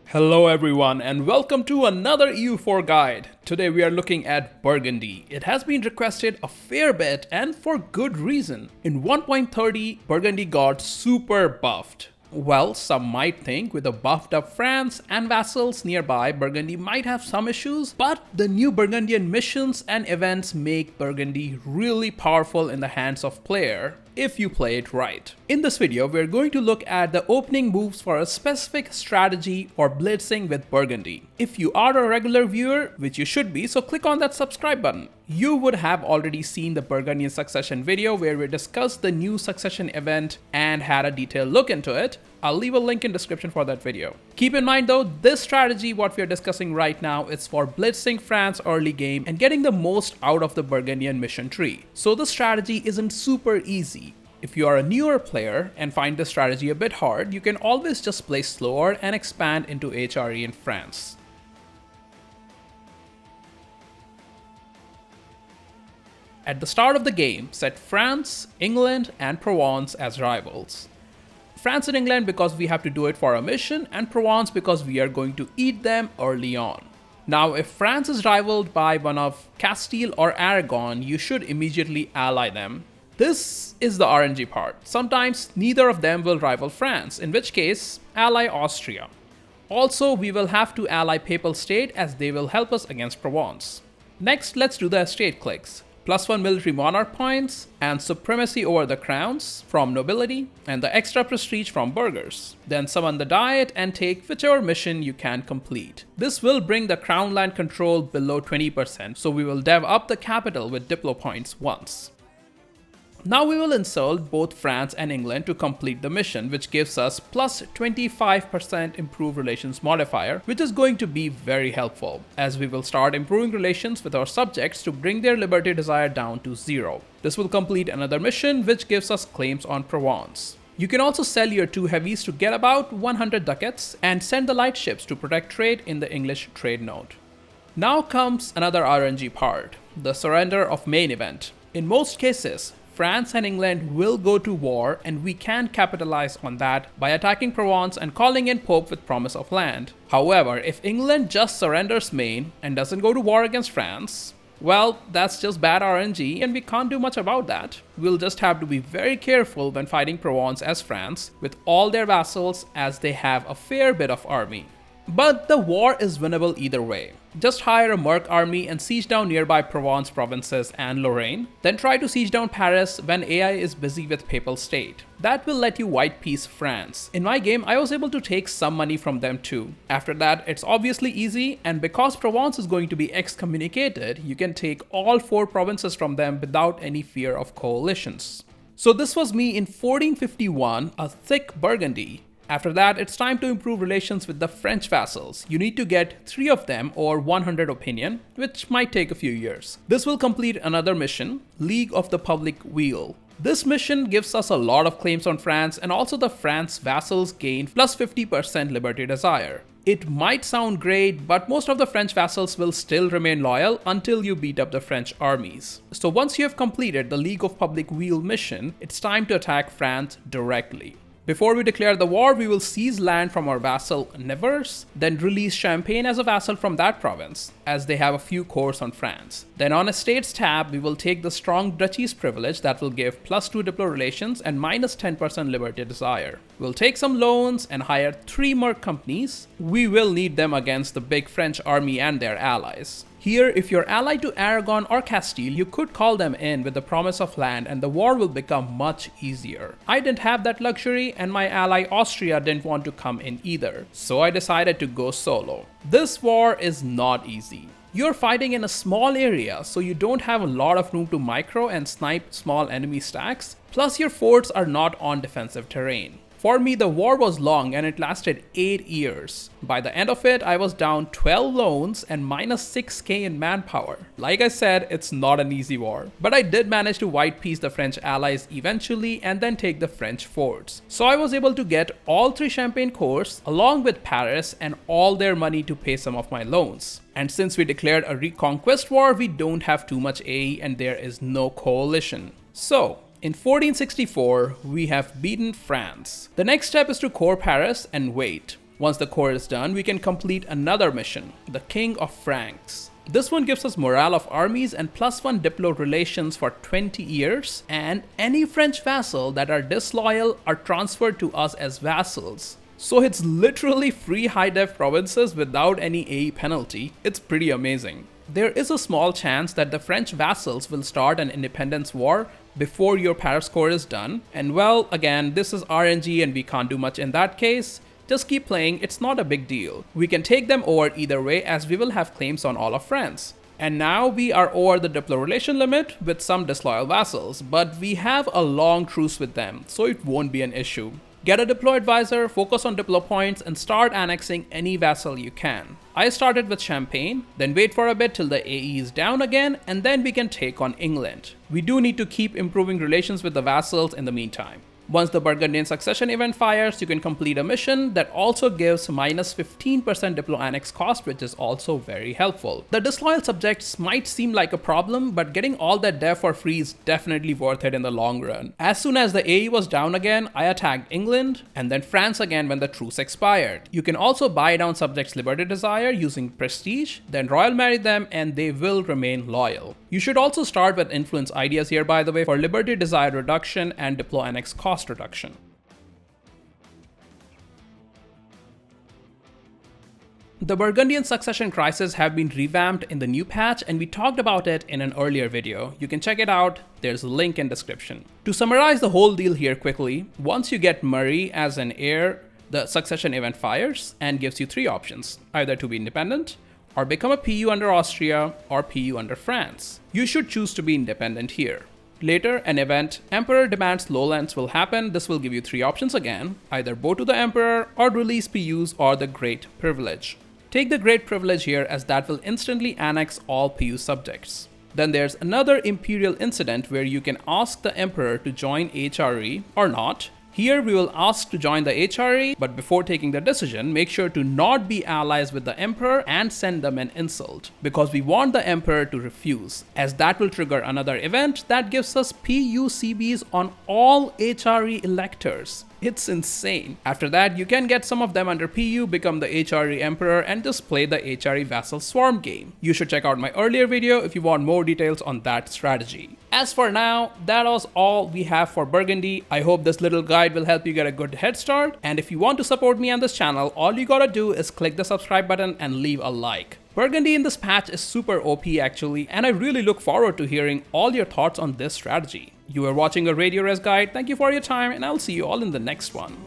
Hello everyone and welcome to another EU4 guide. Today we are looking at Burgundy. It has been requested a fair bit and for good reason. In 1.30, Burgundy got super buffed. Well, some might think with a buffed up France and vassals nearby, Burgundy might have some issues, but the new Burgundian missions and events make Burgundy really powerful in the hands of player if you play it right. In this video, we're going to look at the opening moves for a specific strategy for blitzing with Burgundy. If you are a regular viewer, which you should be, so click on that subscribe button. You would have already seen the Burgundian succession video where we discussed the new succession event and had a detailed look into it. I'll leave a link in description for that video. Keep in mind though, this strategy what we are discussing right now is for blitzing France early game and getting the most out of the Burgundian mission tree. So the strategy isn't super easy. If you are a newer player and find this strategy a bit hard, you can always just play slower and expand into HRE in France. At the start of the game, set France, England, and Provence as rivals. France and England because we have to do it for a mission, and Provence because we are going to eat them early on. Now, if France is rivaled by one of Castile or Aragon, you should immediately ally them. This is the RNG part. Sometimes neither of them will rival France, in which case, ally Austria. Also, we will have to ally Papal State as they will help us against Provence. Next, let's do the estate clicks. +1 military monarch points and supremacy over the crowns from nobility and the extra prestige from burghers. Then summon the diet and take whichever mission you can complete. This will bring the crown land control below 20%, so we will dev up the capital with diplo points once. Now we will insult both France and England to complete the mission, which gives us plus 25% improved relations modifier, which is going to be very helpful, as we will start improving relations with our subjects to bring their liberty desire down to 0. This will complete another mission, which gives us claims on Provence. You can also sell your 2 heavies to get about 100 ducats and send the light ships to protect trade in the English trade node. Now comes another RNG part, the surrender of main event. In most cases, France and England will go to war, and we can capitalize on that by attacking Provence and calling in Pope with promise of land. However, if England just surrenders Maine and doesn't go to war against France, well, that's just bad RNG and we can't do much about that. We'll just have to be very careful when fighting Provence as France with all their vassals, as they have a fair bit of army. But the war is winnable either way. Just hire a merc army and siege down nearby Provence provinces and Lorraine, then try to siege down Paris when AI is busy with Papal State. That will let you white piece France. In my game, I was able to take some money from them too. After that, it's obviously easy, and because Provence is going to be excommunicated, you can take all 4 provinces from them without any fear of coalitions. So this was me in 1451, a thick Burgundy. After that, it's time to improve relations with the French vassals. You need to get 3 of them or 100 opinion, which might take a few years. This will complete another mission, League of the Public Weal. This mission gives us a lot of claims on France, and also the France vassals gain plus 50% liberty desire. It might sound great, but most of the French vassals will still remain loyal until you beat up the French armies. So once you have completed the League of Public Weal mission, it's time to attack France directly. Before we declare the war, we will seize land from our vassal Nevers, then release Champagne as a vassal from that province, as they have a few cores on France. Then on Estates tab, we will take the strong duchies privilege that will give plus 2 diplo relations and minus 10% liberty desire. We'll take some loans and hire 3 merc companies. We will need them against the big French army and their allies. Here, if you're allied to Aragon or Castile, you could call them in with the promise of land and the war will become much easier. I didn't have that luxury, and my ally Austria didn't want to come in either, so I decided to go solo. This war is not easy. You're fighting in a small area, so you don't have a lot of room to micro and snipe small enemy stacks, plus your forts are not on defensive terrain. For me, the war was long and it lasted 8 years. By the end of it, I was down 12 loans and minus 6k in manpower. Like I said, it's not an easy war. But I did manage to white piece the French allies eventually and then take the French forts. So I was able to get all 3 Champagne cores along with Paris and all their money to pay some of my loans. And since we declared a reconquest war, we don't have too much AE and there is no coalition. So, in 1464, we have beaten France. The next step is to core Paris and wait. Once the core is done, we can complete another mission, the King of Franks. This one gives us morale of armies and +1 diplo relations for 20 years, and any French vassal that are disloyal are transferred to us as vassals. So it's literally free high-def provinces without any AE penalty. It's pretty amazing. There is a small chance that the French vassals will start an independence war before your Paris core is done, and well, again, this is RNG and we can't do much in that case. Just keep playing, it's not a big deal. We can take them over either way as we will have claims on all of France. And now we are over the diplo relation limit with some disloyal vassals, but we have a long truce with them, so it won't be an issue. Get a diplo advisor, focus on diplo points, and start annexing any vassal you can. I started with Champagne, then wait for a bit till the AE is down again, and then we can take on England. We do need to keep improving relations with the vassals in the meantime. Once the Burgundian succession event fires, you can complete a mission that also gives -15% diplo annex cost, which is also very helpful. The disloyal subjects might seem like a problem, but getting all that dev for free is definitely worth it in the long run. As soon as the AE was down again, I attacked England, and then France again when the truce expired. You can also buy down subjects' liberty desire using prestige, then royal marry them, and they will remain loyal. You should also start with influence ideas here, by the way, for liberty desire reduction and diplo annex cost reduction. The Burgundian succession crisis have been revamped in the new patch, and we talked about it in an earlier video. You can check it out, there's a link in description. To summarize the whole deal here quickly, once you get Murray as an heir, the succession event fires and gives you 3 options, either to be independent, or become a PU under Austria, or PU under France. You should choose to be independent here. Later, an event, Emperor Demands Lowlands, will happen. This will give you 3 options again, either bow to the Emperor, or release PUs, or the Great Privilege. Take the Great Privilege here, as that will instantly annex all PU subjects. Then there's another Imperial incident where you can ask the Emperor to join HRE or not. Here we will ask to join the HRE, but before taking the decision, make sure to not be allies with the Emperor and send them an insult, because we want the Emperor to refuse, as that will trigger another event that gives us PUCBs on all HRE electors. It's insane. After that, you can get some of them under PU, become the HRE Emperor, and just play the HRE Vassal Swarm game. You should check out my earlier video if you want more details on that strategy. As for now, that was all we have for Burgundy. I hope this little guide will help you get a good head start. And if you want to support me on this channel, all you gotta do is click the subscribe button and leave a like. Burgundy in this patch is super OP actually, and I really look forward to hearing all your thoughts on this strategy. You are watching a Radio Res guide. Thank you for your time, and I'll see you all in the next one.